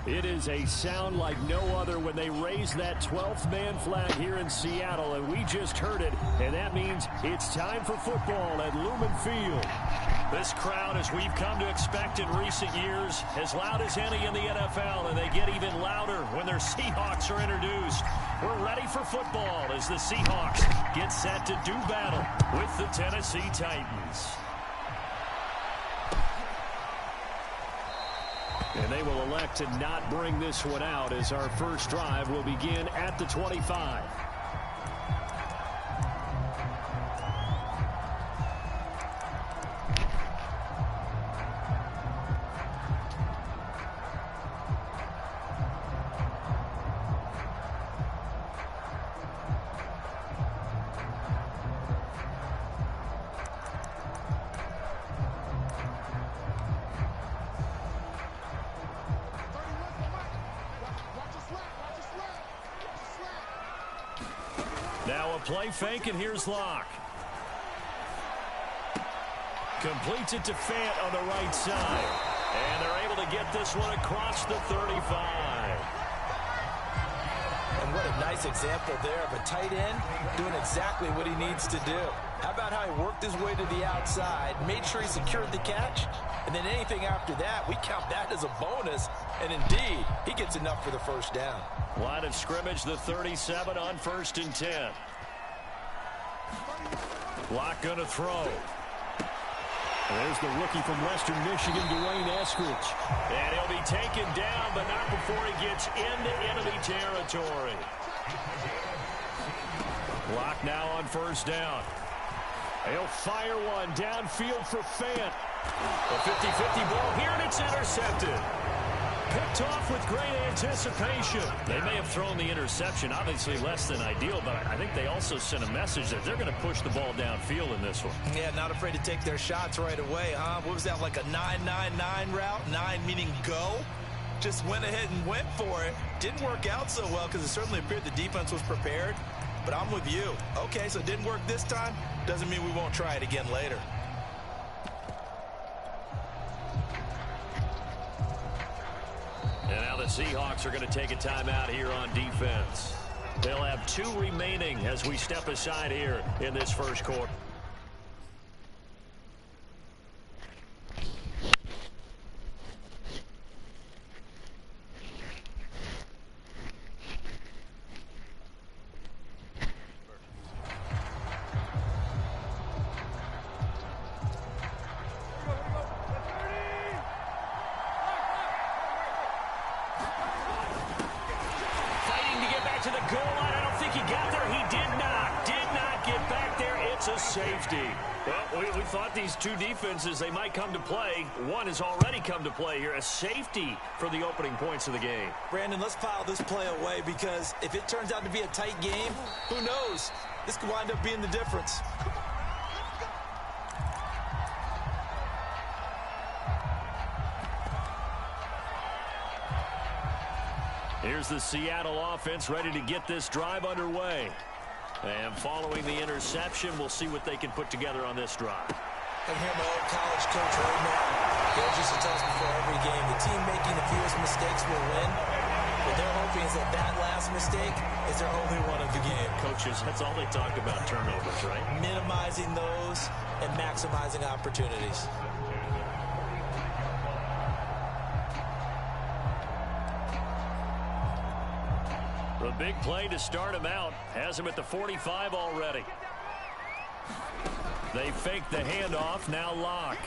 It is a sound like no other when they raise that 12th man flag here in Seattle, and we just heard it, and that means it's time for football at Lumen Field. This crowd, as we've come to expect in recent years, as loud as any in the NFL, and they get even louder when their Seahawks are introduced. We're ready for football as the Seahawks get set to do battle with the Tennessee Titans. And they will elect to not bring this one out as our first drive will begin at the 25. Now a play fake, and here's Locke. Completes it to Fant on the right side. And they're able to get this one across the 35. And what a nice example there of a tight end doing exactly what he needs to do. How about how he worked his way to the outside, made sure he secured the catch, and then anything after that, we count that as a bonus. And indeed, he gets enough for the first down. Line of scrimmage, the 37 on 1st and 10. Locke going to throw. There's the rookie from Western Michigan, Dwayne Eskridge. And he'll be taken down, but not before he gets into enemy territory. Locke now on 1st down. He'll fire one downfield for Fant. A 50-50 ball here, and it's intercepted. Picked off with great anticipation. They may have thrown the interception, obviously less than ideal, but I think they also sent a message that they're going to push the ball downfield in this one. Yeah, not afraid to take their shots right away, huh? What was that, like a 9-9-9 route? 9 meaning go? Just went ahead and went for it. Didn't work out so well because it certainly appeared the defense was prepared. But I'm with you. Okay, so it didn't work this time. Doesn't mean we won't try it again later. And now the Seahawks are going to take a timeout here on defense. They'll have 2 remaining as we step aside here in this first quarter. To the goal line. I don't think he got there. He did not get back there. It's a safety. Well, we thought these two defenses, they might come to play. One has already come to play here. A safety for the opening points of the game. Brandon, let's file this play away because if it turns out to be a tight game, who knows? This could wind up being the difference. Here's the Seattle offense ready to get this drive underway. And following the interception, we'll see what they can put together on this drive. I hear my old college coach right now. Coach used to tell us before every game, the team making the fewest mistakes will win. What they're hoping is that that last mistake is their only one of the game. Coaches, that's all they talk about, turnovers, right? Minimizing those and maximizing opportunities. The big play to start him out has him at the 45 already. They fake the handoff. Now Locke.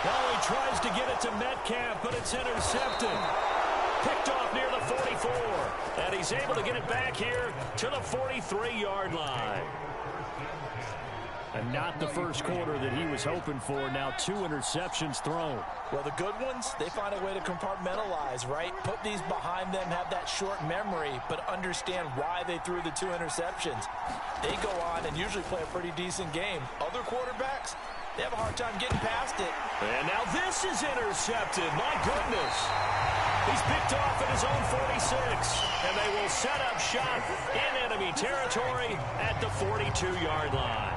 Well, he tries to get it to Metcalf, but it's intercepted. Picked off near the 44. And he's able to get it back here to the 43-yard line. And not the first quarter that he was hoping for. Now 2 interceptions thrown. Well, the good ones, they find a way to compartmentalize, right? Put these behind them, have that short memory, but understand why they threw the 2 interceptions. They go on and usually play a pretty decent game. Other quarterbacks, they have a hard time getting past it. And now this is intercepted. My goodness. He's picked off at his own 46. And they will set up shop in enemy territory at the 42-yard line.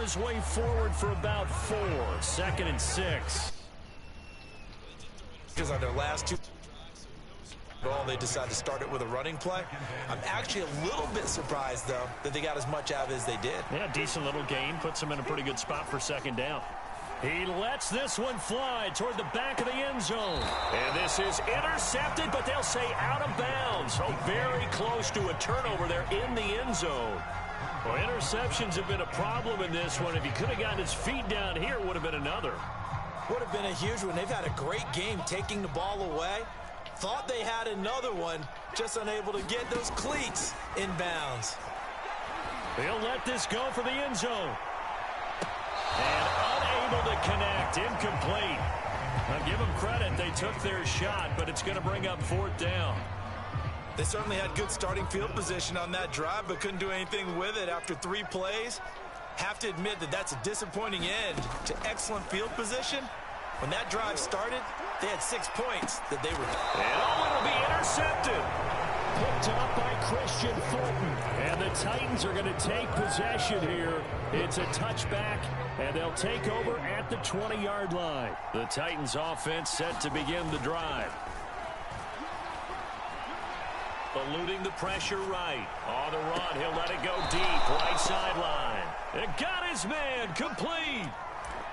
his way forward for about 4. 2nd and 6. Because on their last 2 they decided to start it with a running play. I'm actually a little bit surprised, though, that they got as much out of it as they did. Yeah, decent little gain. Puts them in a pretty good spot for 2nd down. He lets this one fly toward the back of the end zone. And this is intercepted, but they'll say out of bounds. So very close to a turnover there in the end zone. Well, interceptions have been a problem in this one. If he could have gotten his feet down here, it would have been another. Would have been a huge one. They've had a great game taking the ball away. Thought they had another one, just unable to get those cleats in bounds. He'll let this go for the end zone. And unable to connect. Incomplete. I'll give them credit. They took their shot, but it's going to bring up 4th down. They certainly had good starting field position on that drive, but couldn't do anything with it after 3 plays. Have to admit that that's a disappointing end to excellent field position. When that drive started, they had 6 points that they were... And it'll be intercepted. Picked up by Christian Fulton. And the Titans are going to take possession here. It's a touchback, and they'll take over at the 20-yard line. The Titans offense set to begin the drive. Eluding the pressure right. On the run, he'll let it go deep. Right sideline. It got his man complete.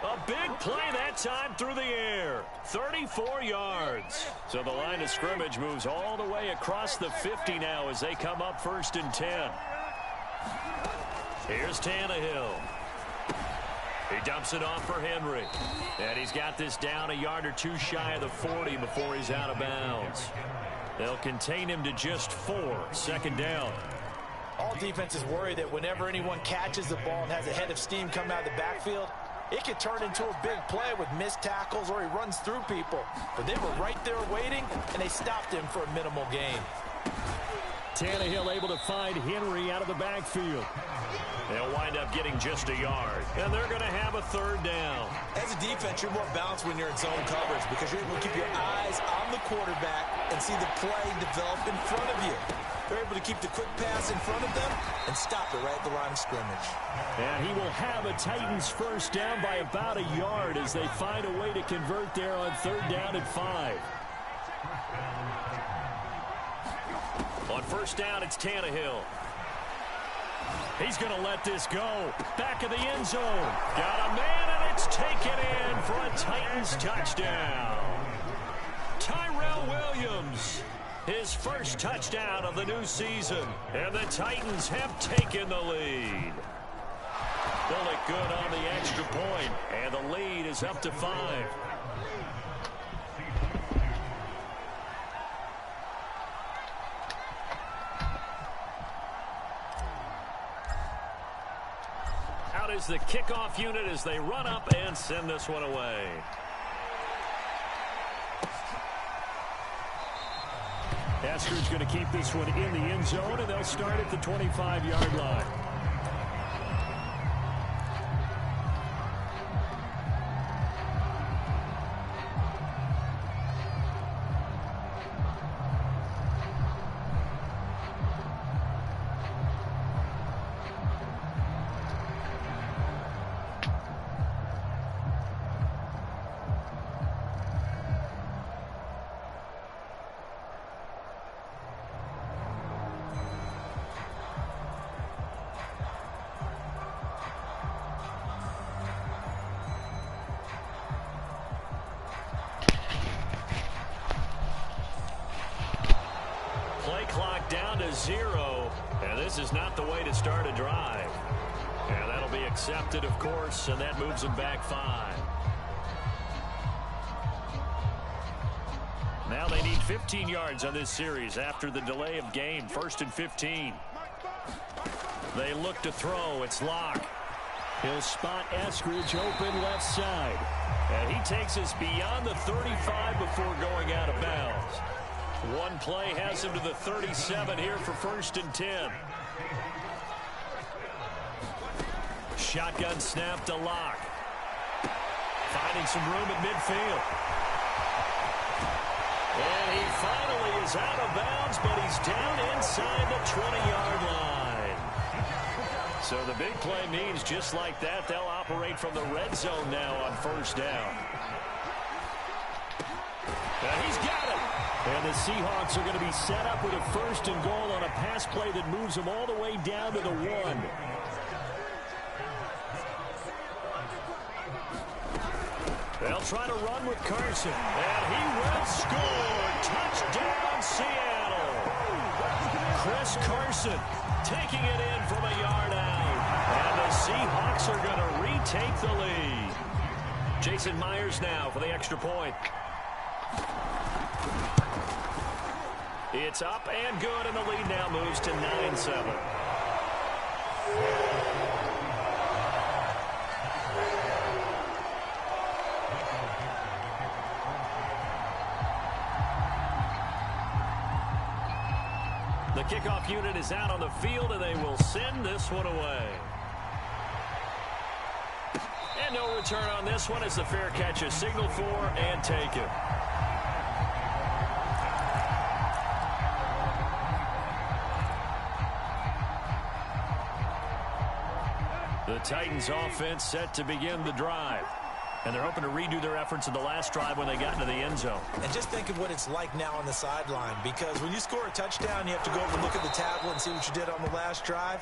A big play that time through the air. 34 yards. So the line of scrimmage moves all the way across the 50 now as they come up 1st and 10. Here's Tannehill. He dumps it off for Henry. And he's got this down a yard or 2 shy of the 40 before he's out of bounds. They'll contain him to just 4. 2nd down. All defenses worry that whenever anyone catches the ball and has a head of steam come out of the backfield, it could turn into a big play with missed tackles or he runs through people. But they were right there waiting, and they stopped him for a minimal gain. Tannehill able to find Henry out of the backfield. They'll wind up getting just a yard. And they're going to have a 3rd down. As a defense, you're more balanced when you're in zone coverage because you're able to keep your eyes on the quarterback and see the play develop in front of you. They're able to keep the quick pass in front of them and stop it right at the line of scrimmage. And he will have a Titans 1st down by about a yard as they find a way to convert there on 3rd down and 5. On 1st down, it's Tannehill. He's going to let this go. Back of the end zone. Got a man, and it's taken in for a Titans touchdown. Tyrell Williams, his 1st touchdown of the new season. And the Titans have taken the lead. Bullock good on the extra point, and the lead is up to 5. Out is the kickoff unit as they run up and send this one away. Eskridge going to keep this one in the end zone, and they'll start at the 25-yard line. Clock down to 0, and this is not the way to start a drive. And that'll be accepted, of course, and that moves them back 5. Now they need 15 yards on this series after the delay of game. 1st and 15. They look to throw. It's Locke. He'll spot Eskridge open left side. And he takes us beyond the 35 before going out of bounds. One play has him to the 37 here for 1st and 10. Shotgun snap to Locke. Finding some room at midfield. And he finally is out of bounds, but he's down inside the 20-yard line. So the big play means just like that, they'll operate from the red zone now on first down. And he's got it. And the Seahawks are going to be set up with a 1st and goal on a pass play that moves them all the way down to the 1. They'll try to run with Carson. And he will score. Touchdown, Seattle. Chris Carson taking it in from a yard out. And the Seahawks are going to retake the lead. Jason Myers now for the extra point. It's up and good, and the lead now moves to 9-7. The kickoff unit is out on the field, and they will send this one away. And no return on this one as the fair catch is signaled for and taken. The Titans offense set to begin the drive. And they're hoping to redo their efforts in the last drive when they got into the end zone. And just think of what it's like now on the sideline, because when you score a touchdown, you have to go over and look at the tablet and see what you did on the last drive.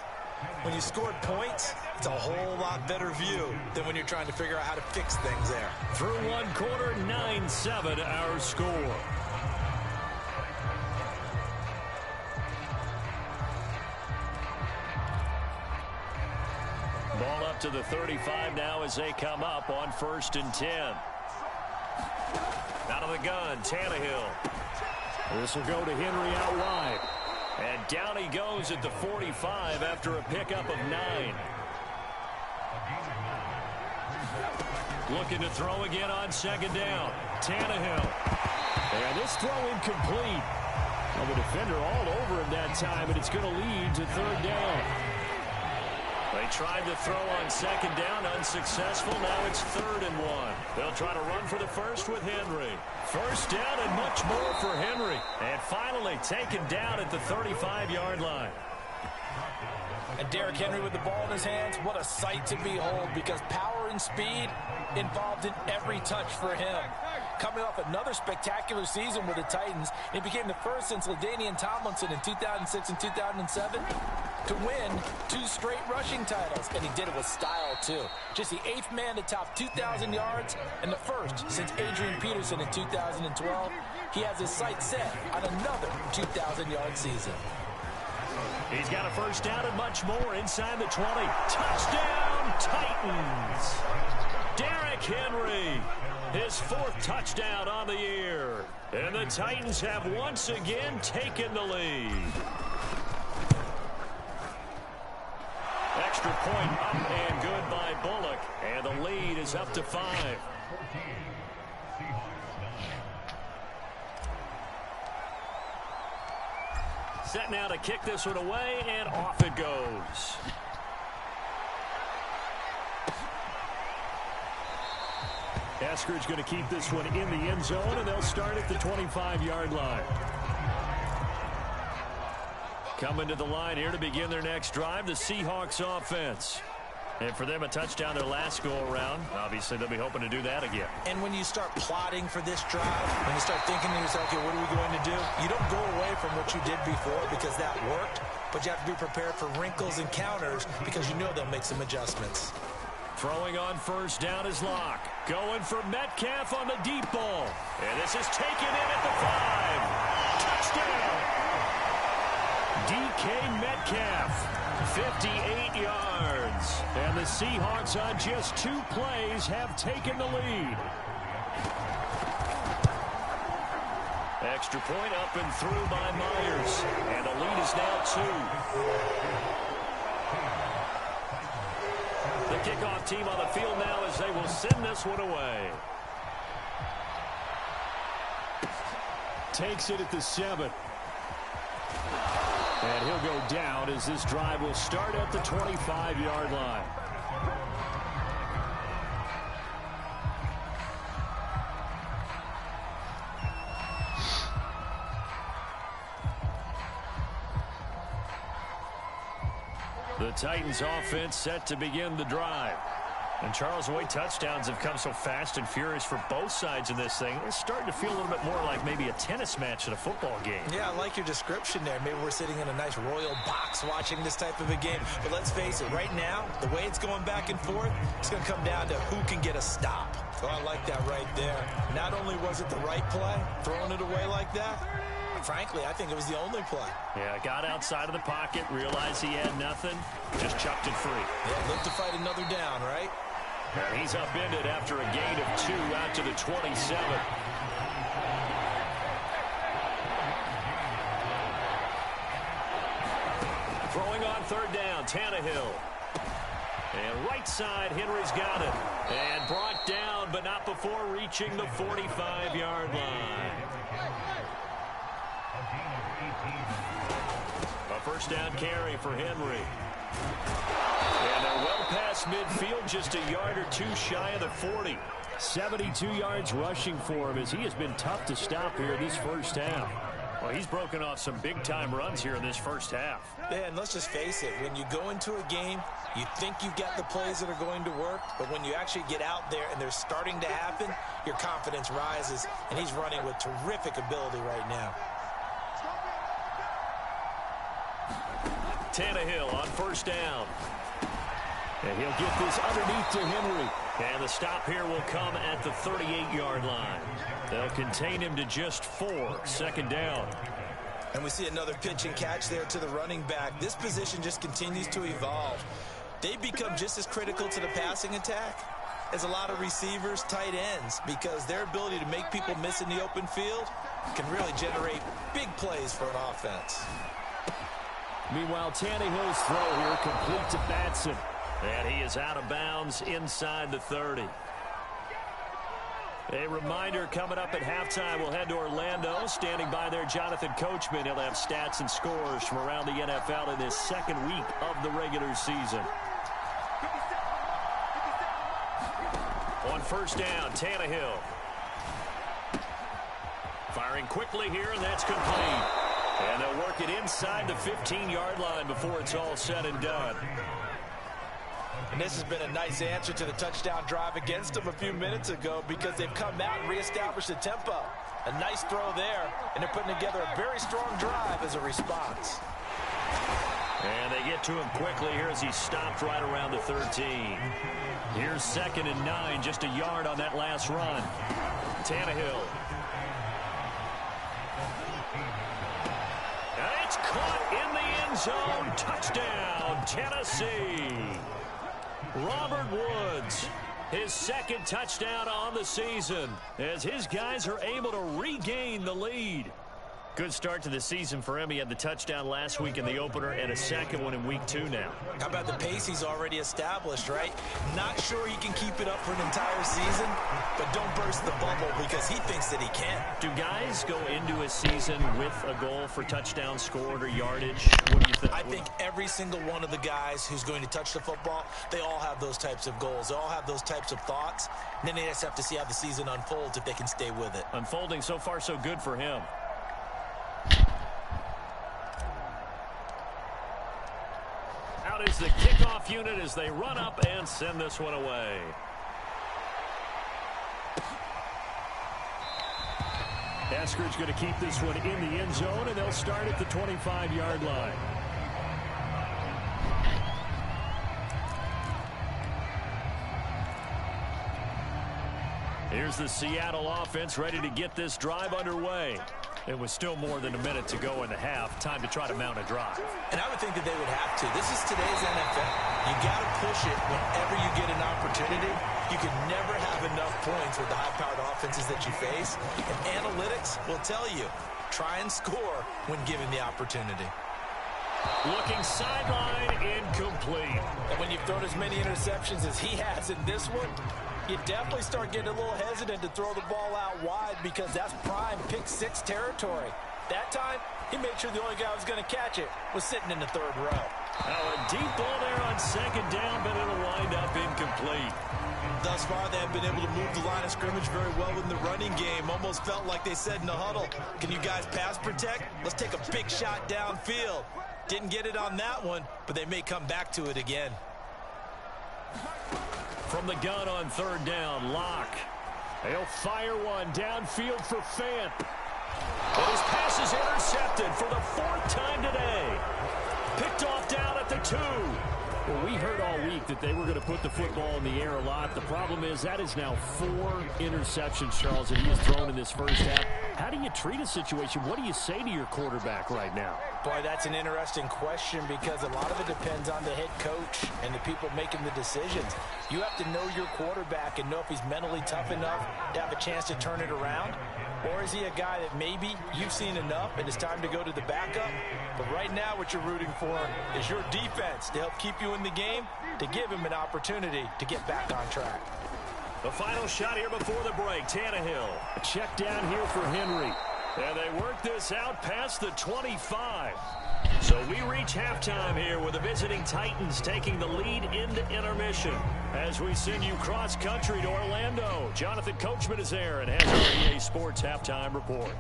When you scored points, it's a whole lot better view than when you're trying to figure out how to fix things there. Through one quarter, 9-7 our score. Ball up to the 35 now as they come up on 1st and 10. Out of the gun, Tannehill. This will go to Henry out wide. And down he goes at the 45 after a pickup of 9. Looking to throw again on 2nd down. Tannehill. And this throw incomplete. Well, the defender all over him that time, and it's going to lead to 3rd down. They tried to throw on 2nd down, unsuccessful. Now it's 3rd and 1. They'll try to run for the 1st with Henry. 1st down and much more for Henry. And finally taken down at the 35-yard line. And Derrick Henry with the ball in his hands, what a sight to behold, because power and speed involved in every touch for him. Coming off another spectacular season with the Titans, he became the first since LaDainian Tomlinson in 2006 and 2007 to win 2 straight rushing titles, and he did it with style too. Just the 8th man to top 2,000 yards and the 1st since Adrian Peterson in 2012. He has his sights set on another 2,000-yard season. He's got a 1st down and much more inside the 20. Touchdown, Titans! Derrick Henry, his 4th touchdown on the year. And the Titans have once again taken the lead. Extra point up and good by Bullock. And the lead is up to 5. Set now to kick this one away, and off it goes. Eskridge going to keep this one in the end zone, and they'll start at the 25-yard line. Coming to the line here to begin their next drive, the Seahawks offense. And for them, a touchdown their last go-around. Obviously, they'll be hoping to do that again. And when you start plotting for this drive, when you start thinking to yourself, okay, what are we going to do? You don't go away from what you did before because that worked, but you have to be prepared for wrinkles and counters because you know they'll make some adjustments. Throwing on 1st down is Locke. Going for Metcalf on the deep ball. And this is taken in at the 5. Touchdown! DK Metcalf, 58 yards. And the Seahawks on just 2 plays have taken the lead. Extra point up and through by Myers. And the lead is now 2. The kickoff team on the field now as they will send this one away. Takes it at the 7. And he'll go down as this drive will start at the 25-yard line. The Titans offense set to begin the drive. And Charles, the way touchdowns have come so fast and furious for both sides in this thing, it's starting to feel a little bit more like maybe a tennis match in a football game. Yeah, I like your description there. Maybe we're sitting in a nice royal box watching this type of a game. But let's face it, right now, the way it's going back and forth, it's going to come down to who can get a stop. So I like that right there. Not only was it the right play, throwing it away like that, frankly, I think it was the only play. Yeah, got outside of the pocket, realized he had nothing, just chucked it free. Yeah, look to fight another down, right? And he's upended after a gain of 2 out to the 27. Throwing on third down, Tannehill. And right side, Henry's got it. And brought down, but not before reaching the 45-yard line. A first down carry for Henry. And they're well past midfield, just a yard or two shy of the 40. 72 yards rushing for him as he has been tough to stop here this first half. Well, he's broken off some big-time runs here in this first half. Yeah, and let's just face it. When you go into a game, you think you've got the plays that are going to work, but when you actually get out there and they're starting to happen, your confidence rises, and he's running with terrific ability right now. Tannehill on first down. And he'll get this underneath to Henry. And the stop here will come at the 38-yard line. They'll contain him to just 4. Second down. And we see another pitch and catch there to the running back. This position just continues to evolve. They become just as critical to the passing attack as a lot of receivers, tight ends, because their ability to make people miss in the open field can really generate big plays for an offense. Meanwhile, Tannehill's throw here complete to Batson. And he is out of bounds inside the 30. A reminder coming up at halftime, we'll head to Orlando. Standing by there, Jonathan Coachman. He'll have stats and scores from around the NFL in this second week of the regular season. On first down, Tannehill. Firing quickly here, and that's complete. And they'll work it inside the 15-yard line before it's all said and done. And this has been a nice answer to the touchdown drive against them a few minutes ago because they've come out and reestablished the tempo. A nice throw there, and they're putting together a very strong drive as a response. And they get to him quickly here as he stopped right around the 13. Here's 2nd and 9, just a yard on that last run. Tannehill. And it's caught in the end zone. Touchdown, Tennessee. Robert Woods, his 2nd touchdown on the season as his guys are able to regain the lead. Good start to the season for him. He had the touchdown last week in the opener and a second one in week 2 now. How about the pace he's already established, right? Not sure he can keep it up for an entire season, but don't burst the bubble because he thinks that he can. Do guys go into a season with a goal for touchdown scored or yardage? What do you think? I think every single one of the guys who's going to touch the football, they all have those types of goals. They all have those types of thoughts. And then they just have to see how the season unfolds if they can stay with it. Unfolding so far so good for him. Out is the kickoff unit as they run up and send this one away. Eskridge going to keep this one in the end zone, and they'll start at the 25-yard line. Here's the Seattle offense ready to get this drive underway. It was still more than a minute to go in the half. Time to try to mount a drive. And I would think that they would have to. This is today's NFL. You got to push it whenever you get an opportunity. You can never have enough points with the high-powered offenses that you face. And analytics will tell you, try and score when given the opportunity. Looking sideline, incomplete. And when you've thrown as many interceptions as he has in this one, you definitely start getting a little hesitant to throw the ball out wide because that's prime pick-6 territory. That time, he made sure the only guy who was going to catch it was sitting in the 3rd row. Now a deep ball there on 2nd down, but it'll wind up incomplete. Thus far, they have been able to move the line of scrimmage very well in the running game. Almost felt like they said in the huddle, can you guys pass protect? Let's take a big shot downfield. Didn't get it on that one, but they may come back to it again. From the gun on third down, Locke. He'll fire one downfield for Fant. But his pass is intercepted for the 4th time today. Picked off down at the 2. Well, we heard all week that they were going to put the football in the air a lot. The problem is that is now 4 interceptions, Charles, that he has thrown in this first half. How do you treat a situation? What do you say to your quarterback right now? Boy, that's an interesting question because a lot of it depends on the head coach and the people making the decisions. You have to know your quarterback and know if he's mentally tough enough to have a chance to turn it around. Or is he a guy that maybe you've seen enough and it's time to go to the backup? But right now what you're rooting for is your defense to help keep you in the game, to give him an opportunity to get back on track. The final shot here before the break, Tannehill. A check down here for Henry. And they work this out past the 25. So we reach halftime here with the visiting Titans taking the lead into intermission. As we send you cross-country to Orlando, Jonathan Coachman is there and has our EA Sports halftime report.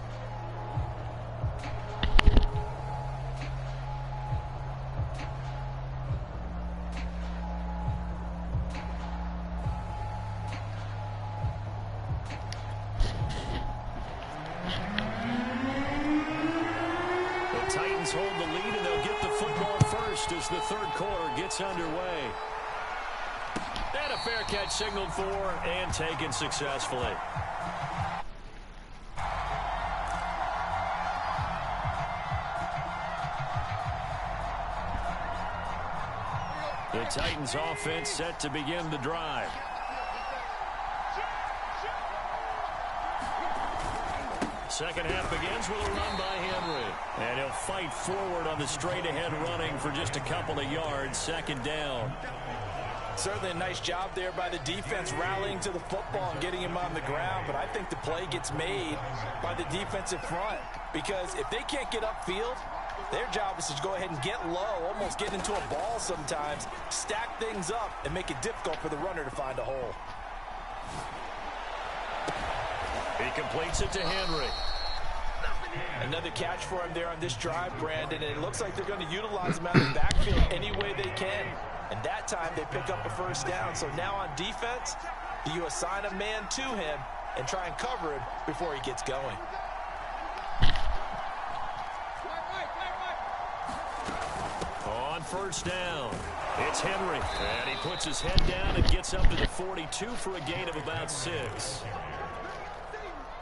Hold the lead, and they'll get the football first as the third quarter gets underway. And a fair catch signaled for and taken successfully. The Titans offense set to begin the drive. Second half begins with a run by Henry. And he'll fight forward on the straight-ahead running for just a couple of yards. Second down. Certainly a nice job there by the defense rallying to the football and getting him on the ground. But I think the play gets made by the defensive front. Because if they can't get upfield, their job is to go ahead and get low, almost get into a ball sometimes, stack things up, and make it difficult for the runner to find a hole. He completes it to Henry. Another catch for him there on this drive, Brandon, and it looks like they're going to utilize him out of the backfield any way they can. And that time they pick up a first down. So now on defense, you assign a man to him and try and cover him before he gets going. On first down, it's Henry. And he puts his head down and gets up to the 42 for a gain of about 6.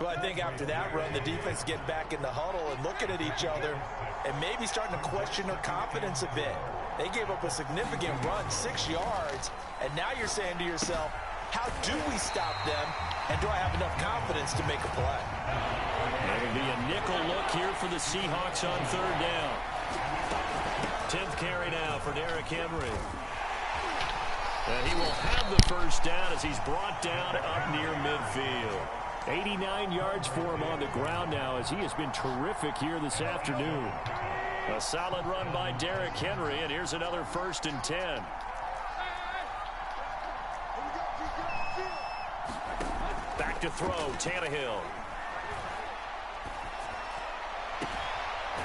Well, I think after that run, the defense getting back in the huddle and looking at each other and maybe starting to question their confidence a bit. They gave up a significant run, 6 yards, and now you're saying to yourself, how do we stop them, and do I have enough confidence to make a play? It'll be a nickel look here for the Seahawks on third down. 10th carry now for Derrick Henry. And he will have the first down as he's brought down up near midfield. 89 yards for him on the ground now as he has been terrific here this afternoon. A solid run by Derrick Henry, and here's another 1st and 10. Back to throw, Tannehill.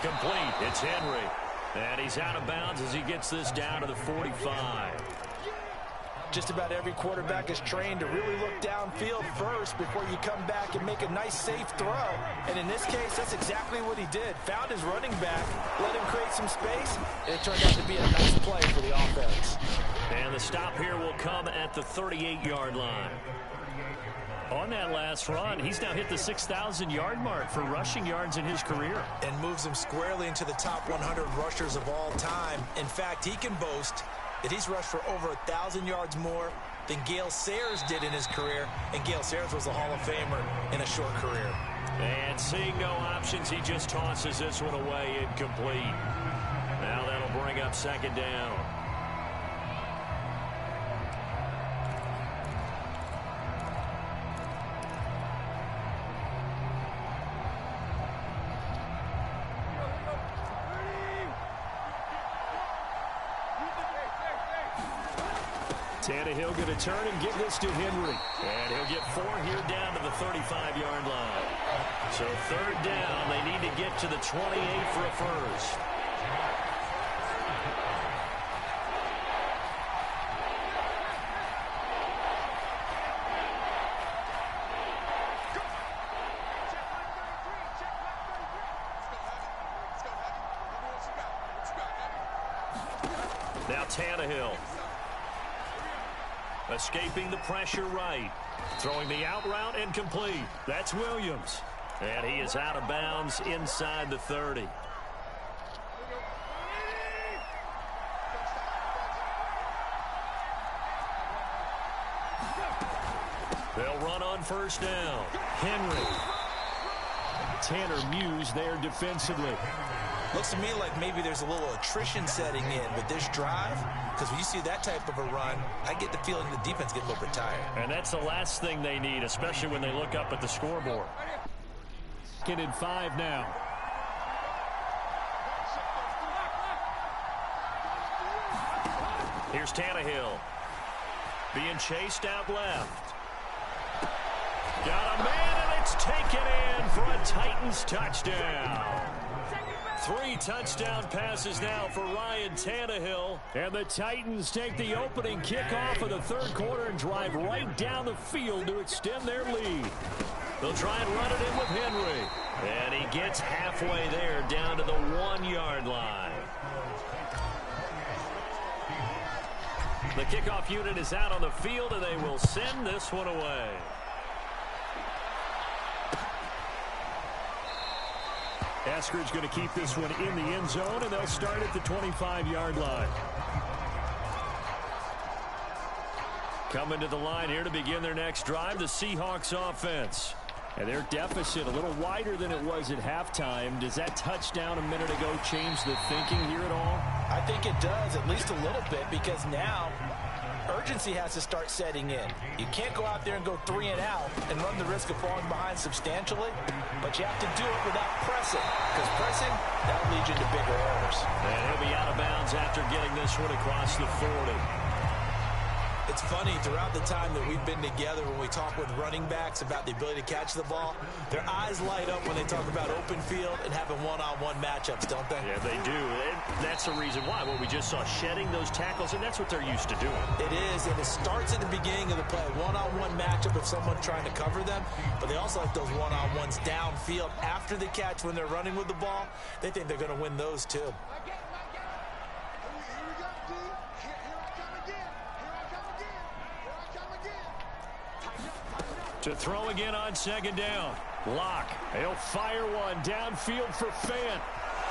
Complete, it's Henry. And he's out of bounds as he gets this down to the 45. Just about every quarterback is trained to really look downfield first before you come back and make a nice, safe throw. And in this case, that's exactly what he did. Found his running back, let him create some space, and it turned out to be a nice play for the offense. And the stop here will come at the 38-yard line. On that last run, he's now hit the 6,000-yard mark for rushing yards in his career. And moves him squarely into the top 100 rushers of all time. In fact, he can boast that he's rushed for over 1,000 yards more than Gale Sayers did in his career, and Gale Sayers was a Hall of Famer in a short career. And seeing no options, he just tosses this one away incomplete. Now that'll bring up second down. Tannehill going to turn and give this to Henry. And he'll get 4 here down to the 35-yard line. So third down, they need to get to the 28 for a first. Now Tannehill. Escaping the pressure right. Throwing the out route and complete. That's Williams. And he is out of bounds inside the 30. They'll run on first down. Henry. Tanner Muse there defensively. Looks to me like maybe there's a little attrition setting in with this drive, because when you see that type of a run, I get the feeling the defense gets a little bit tired. And that's the last thing they need, especially when they look up at the scoreboard. Second and 5 now. Here's Tannehill. Being chased out left. Got a man, and it's taken in for a Titans touchdown. 3 touchdown passes now for Ryan Tannehill. And the Titans take the opening kickoff of the third quarter and drive right down the field to extend their lead. They'll try and run it in with Henry. And he gets halfway there down to the 1-yard line. The kickoff unit is out on the field, and they will send this one away. Eskridge going to keep this one in the end zone, and they'll start at the 25-yard line. Coming to the line here to begin their next drive, the Seahawks offense. And their deficit a little wider than it was at halftime. Does that touchdown a minute ago change the thinking here at all? I think it does, at least a little bit, because now urgency has to start setting in. You can't go out there and go 3 and out and run the risk of falling behind substantially, but you have to do it without pressing, because pressing, that'll lead you into bigger errors. And he'll be out of bounds after getting this one across the 40. It's funny, throughout the time that we've been together, when we talk with running backs about the ability to catch the ball, their eyes light up when they talk about open field and having one-on-one matchups, don't they? Yeah, they do. And that's the reason why. Well, we just saw shedding those tackles, and that's what they're used to doing. It is, and it starts at the beginning of the play. One-on-one matchup if someone's trying to cover them, but they also like those one-on-ones downfield after the catch when they're running with the ball. They think they're going to win those, too. To throw again on second down. Locke. He'll fire one downfield for Fant.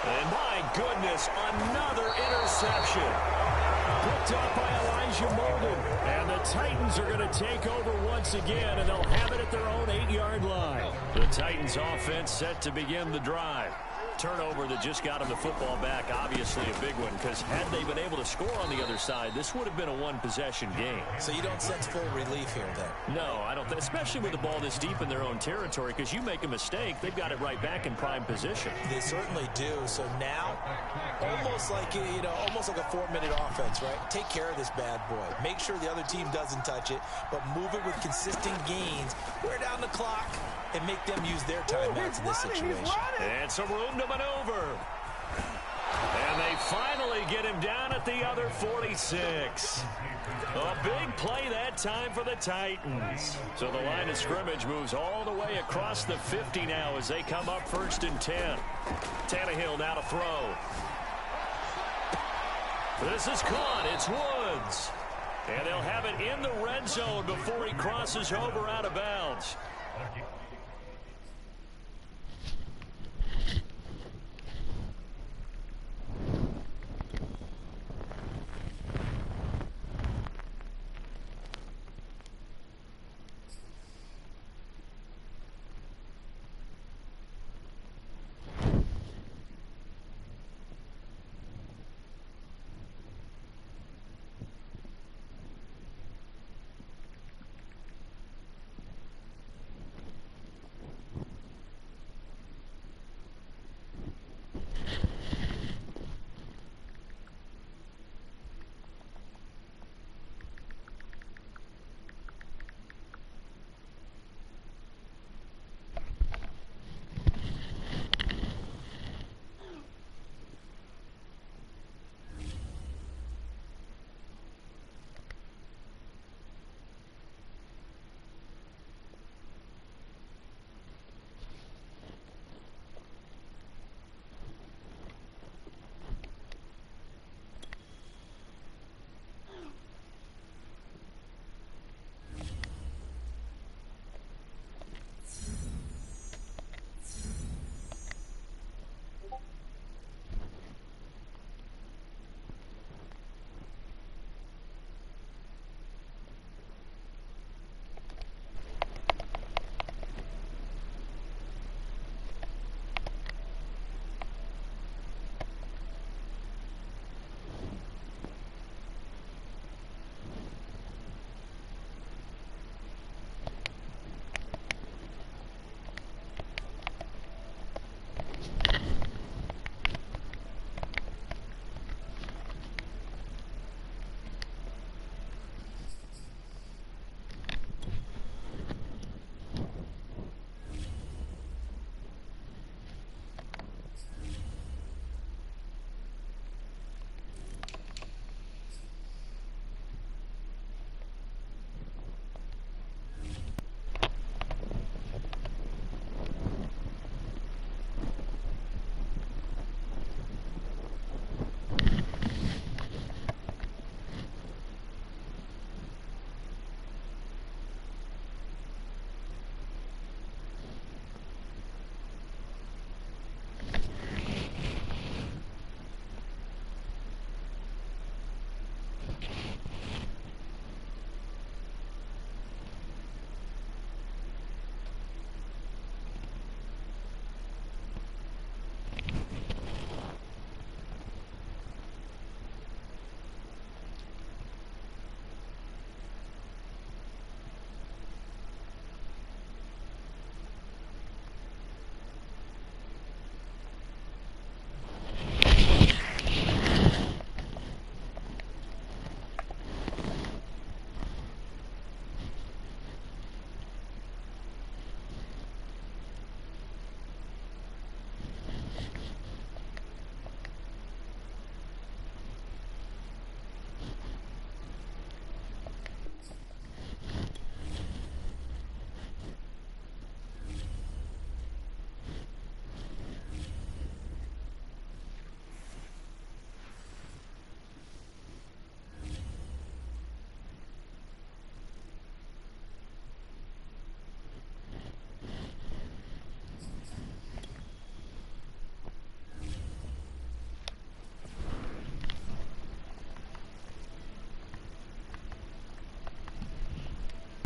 And my goodness, another interception. Picked up by Elijah Molden. And the Titans are going to take over once again, and they'll have it at their own 8-yard line. The Titans offense set to begin the drive. Turnover that just got them the football back, obviously a big one, because had they been able to score on the other side, this would have been a one-possession game. So you don't sense full relief here, then? No, I don't, especially with the ball this deep in their own territory, because you make a mistake, they've got it right back in prime position. They certainly do. So now, almost like almost like a 4-minute offense, right? Take care of this bad boy. Make sure the other team doesn't touch it, but move it with consistent gains. Wear down the clock and make them use their timeouts in this situation. And some room to maneuver. And they finally get him down at the other 46. A big play that time for the Titans. So the line of scrimmage moves all the way across the 50 now as they come up 1st and 10. Tannehill now to throw. This is caught. It's Woods. And they'll have it in the red zone before he crosses over out of bounds.